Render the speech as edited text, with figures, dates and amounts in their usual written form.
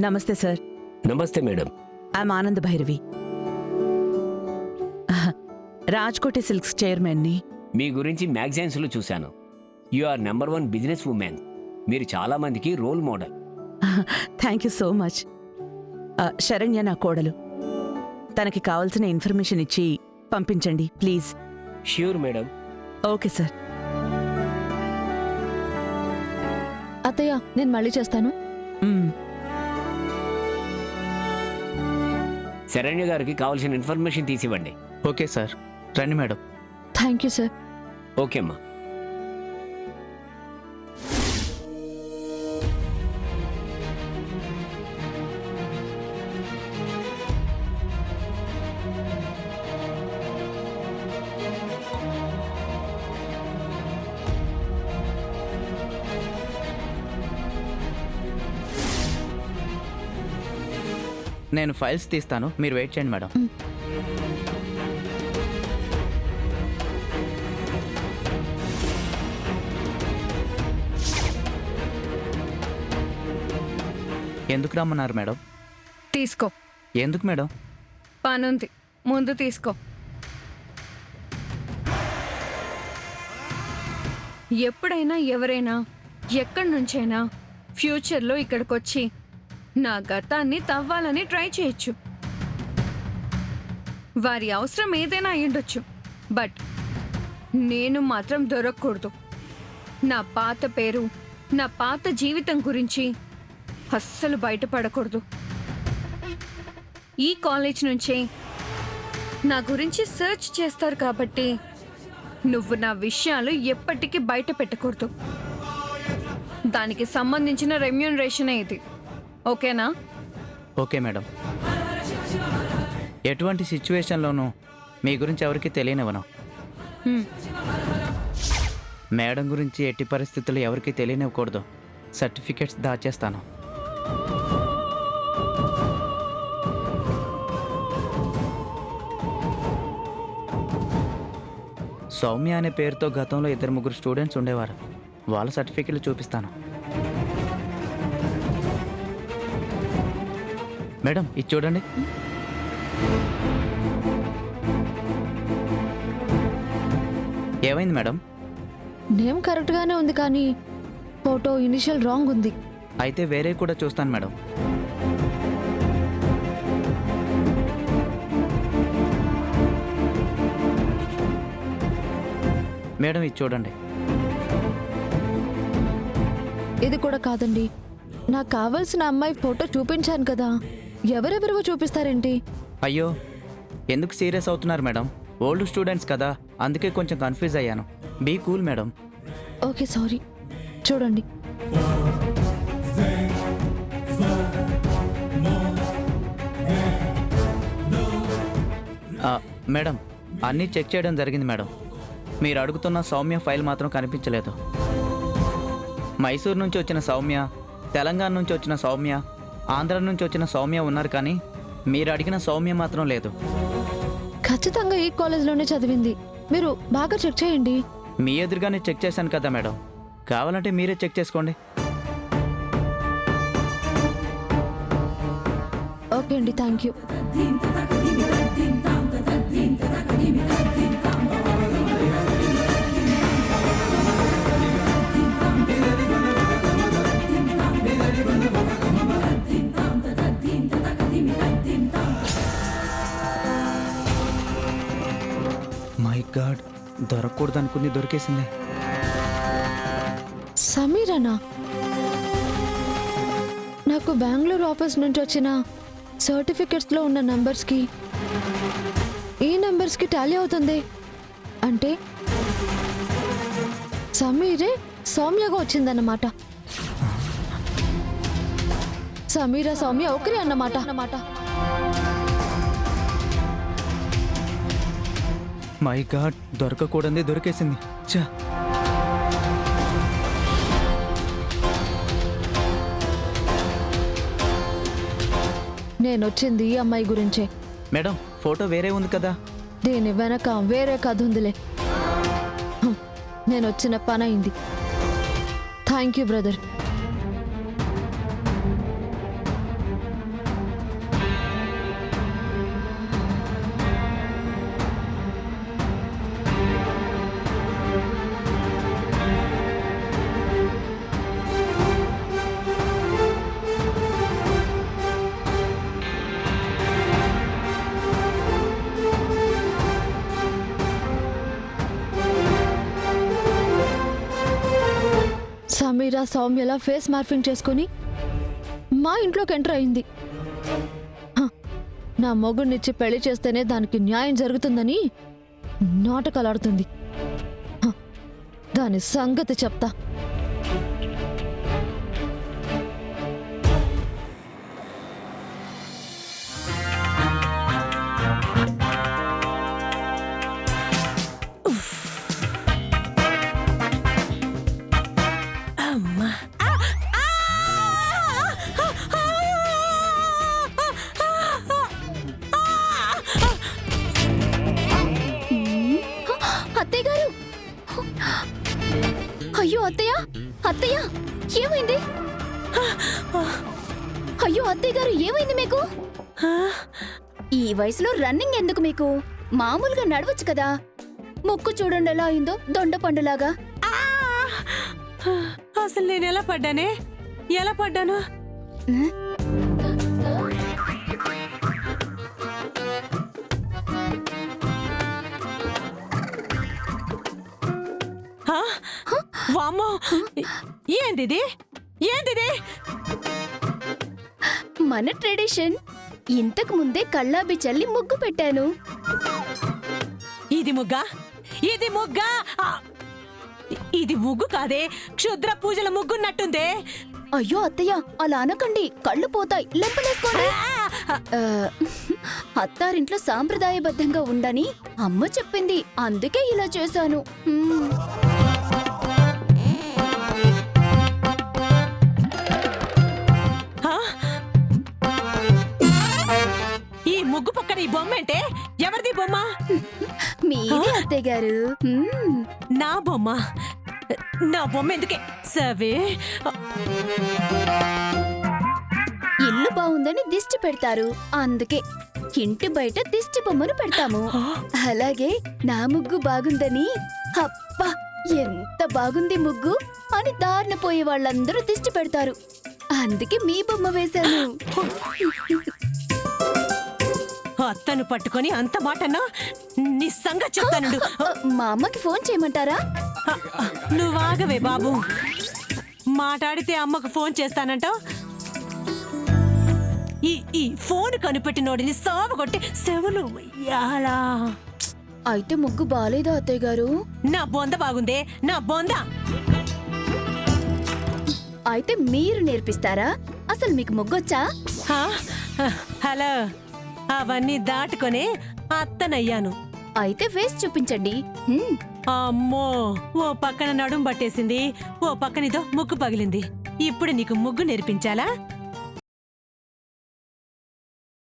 నమస్తే సార్. నమస్తే madam. I'm Anand Bhairavi, Rajkoti silks చైర్మన్ని. మీ గురించి మ్యాగజైన్స్లో చూశాను. You are #1 business women. మీరు చాలా మందికి role model. Thank you so much. Saranya నా కోడలు. తనకి కావలసిన ఇన్ఫర్మేషన్ ఇచ్చి పంపించండి please. Sure madam. Okay sir. అత్తయ్య, నేను మళ్ళీ చేస్తాను. శరణ్య గారికి కావాల్సిన ఇన్ఫర్మేషన్ తీసివ్వండి. ఓకే సార్, రండి madam. Thank you sir. Okay అమ్మా. నేను ఫైల్స్ తీస్తాను, మీరు వెయిట్ చేయండి మేడం. ఎందుకు రమ్మన్నారు మేడం? తీసుకో. ఎందుకు మేడం? పనుంది, ముందు తీసుకో. ఎప్పుడైనా ఎవరైనా ఎక్కడి నుంచైనా ఫ్యూచర్లో ఇక్కడికొచ్చి నా గతాన్ని తవ్వాలని ట్రై చేయొచ్చు. వారి అవసరం ఏదైనా అయ్యుండొచ్చు. బట్ నేను మాత్రం దొరకకూడదు. నా పాత పేరు, నా పాత జీవితం గురించి అస్సలు బయటపడకూడదు. ఈ కాలేజ్ నుంచే నా గురించి సెర్చ్ చేస్తారు కాబట్టి నువ్వు నా విషయాలు ఎప్పటికీ బయట పెట్టకూడదు. దానికి సంబంధించిన రెమ్యూనరేషనే ఇది. ఓకేనా? Okay madam. ఎటువంటి సిచ్యువేషన్లోనూ మీ గురించి ఎవరికి తెలియనివ్వను. మేడం గురించి ఎట్టి పరిస్థితుల్లో ఎవరికి తెలియనివ్వకూడదు. సర్టిఫికెట్స్ దాచేస్తాను. సౌమ్య అనే పేరుతో గతంలో 2-3 స్టూడెంట్స్ ఉండేవారు. వాళ్ళ సర్టిఫికెట్లు చూపిస్తాను. మేడం, ఇది చూడండి. ఏమైంది మేడం? నేమ్ కరెక్ట్గానే ఉంది కానీ ఫోటో ఇనిషియల్ రాంగ్ ఉంది. అయితే వేరే కూడా చూస్తాను మేడం. మేడం, ఇది చూడండి. ఇది కూడా కాదండి. నాకు కావాల్సిన అమ్మాయి ఫోటో చూపించాను కదా, ఎవరెవరివో చూపిస్తారేంటి? అయ్యో, ఎందుకు సీరియస్ అవుతున్నారు మేడం? ఓల్డ్ స్టూడెంట్స్ కదా, అందుకే కొంచెం కన్ఫ్యూజ్ అయ్యాను. Be cool madam. Okay, sorry. చూడండి. మేడం, అన్నీ చెక్ చేయడం జరిగింది మేడం. మీరు అడుగుతున్న సౌమ్య ఫైల్ మాత్రం కనిపించలేదు. మైసూర్ నుంచి వచ్చిన సౌమ్య, తెలంగాణ నుంచి వచ్చిన సౌమ్య, ఆంధ్ర నుంచి వచ్చిన సౌమ్య ఉన్నారు కానీ మీరు అడిగిన సౌమ్య మాత్రం లేదు. ఖచ్చితంగా ఈ కాలేజ్లోనే చదివింది. మీరు బాగా చెక్ చేయండి. మీ ఎదురుగానే చెక్ చేశాను కదా మేడం, కావాలంటే మీరే చెక్ చేసుకోండి. ఓకే అండి, థ్యాంక్ యూ. మై గాడ్, దొరకకూడదు అనుకుంది దొరికేసింది. సమీరనా? నాకు బెంగళూరు ఆఫీస్ నుంచి వచ్చిన సర్టిఫికెట్స్లో ఉన్న నంబర్స్కి ఈ నంబర్స్కి టాలీ అవుతుంది. అంటే సమీరే సౌమ్యగా వచ్చిందన్నమాట. సమీర సౌమ్య ఒకరి అన్నమాట. మై గాడ్, దొరకకూడదు దొరికేసింది. చా, నేను వచ్చింది ఈ అమ్మాయి గురించే. మేడం, ఫోటో వేరే ఉంది కదా. దీని వెనక వేరే కథ ఉందిలే. నేను వచ్చిన పని అయింది. Thank you brother. ఆ సౌమ్యలా ఫేస్ మార్ఫింగ్ చేసుకొని మా ఇంట్లోకి ఎంటర్ అయింది. హ, నా మొగుడినిచ్చి పెళ్లి చేస్తేనే దానికి న్యాయం జరుగుతుందని నాటకాలాడుతుంది. హ, దాని సంగతి చెప్తా. అమ్మా అత్తయ్య గారు! అయ్యో అత్తయ్య! అత్తయ్య ఏమైంది? అయ్యో అత్తయ్య గారు ఏమైంది మీకు? ఈ వయసులో రన్నింగ్ ఎందుకు మీకు? మామూలుగా నడవచ్చు కదా. ముక్కు చూడండి ఎలా అయిందో, దొండ పండులాగా. అసలు నేను ఎలా పడ్డాను? వామ్మో, ఏంటిది? మన ట్రెడిషన్. ఇంతకు ముందే కళ్ళాబి చల్లి ముగ్గు పెట్టాను. ఇది ముగ్గా? ఇది ముగ్గు కాదే, క్షుద్ర పూజల ముగ్గున్నట్టుందే. అయ్యో అత్తయ్య అలా అనకండి, కళ్ళు పోతాయి. లెంపలేసుకోండి. అత్తారింట్లో సాంప్రదాయబద్ధంగా ఉండని అమ్మ చెప్పింది, అందుకే ఇలా చేశాను. ఈ ముగ్గు పక్కన ఈ బొమ్మ అంటే ఎవరిది బొమ్మ? మీరే అత్తయ్య గారు. నా బొమ్మ ఎందుకే సవే? ఇల్లు బాగుందని దిష్టి పెడతారు, అందుకే ఇంటి బయట దిష్టి బొమ్మను పెడతాము. అలాగే నా ముగ్గు బాగుందని, అబ్బా ఎంత బాగుంది ముగ్గు అని దారిన పోయే వాళ్ళందరూ దిష్టి పెడతారు, అందుకే మీ బొమ్మ వేశాను. అత్తను పట్టుకొని అంత మాటన్నా? నిస్సంగా చెప్తాను. మా అమ్మకి ఫోన్ చేయమంటారా? నువ్వాగవే బాబు, మాట్లాడితే అమ్మకు ఫోన్ చేస్తానంటావు. ఈ ఫోన్ కనిపెట్టినోడిని సావగొట్టి సెవులు ఎలా? అయితే ముగ్గు బాలేదా అత్తయ్య గారు? నా బొంద బాగుందే, నా బొంద. అయితే మీరు నేర్పిస్తారా? అసలు మీకు ముగ్గొచ్చా? హలో, అవన్నీ దాటుకొని అత్తనయ్యాను. అయితే వేసి చూపించండి. అమ్మో, ఓ పక్కన నడుం పట్టేసింది, ఓ పక్కనిదో ముగ్గు పగిలింది. ఇప్పుడు నీకు ముగ్గు నేర్పించాలా?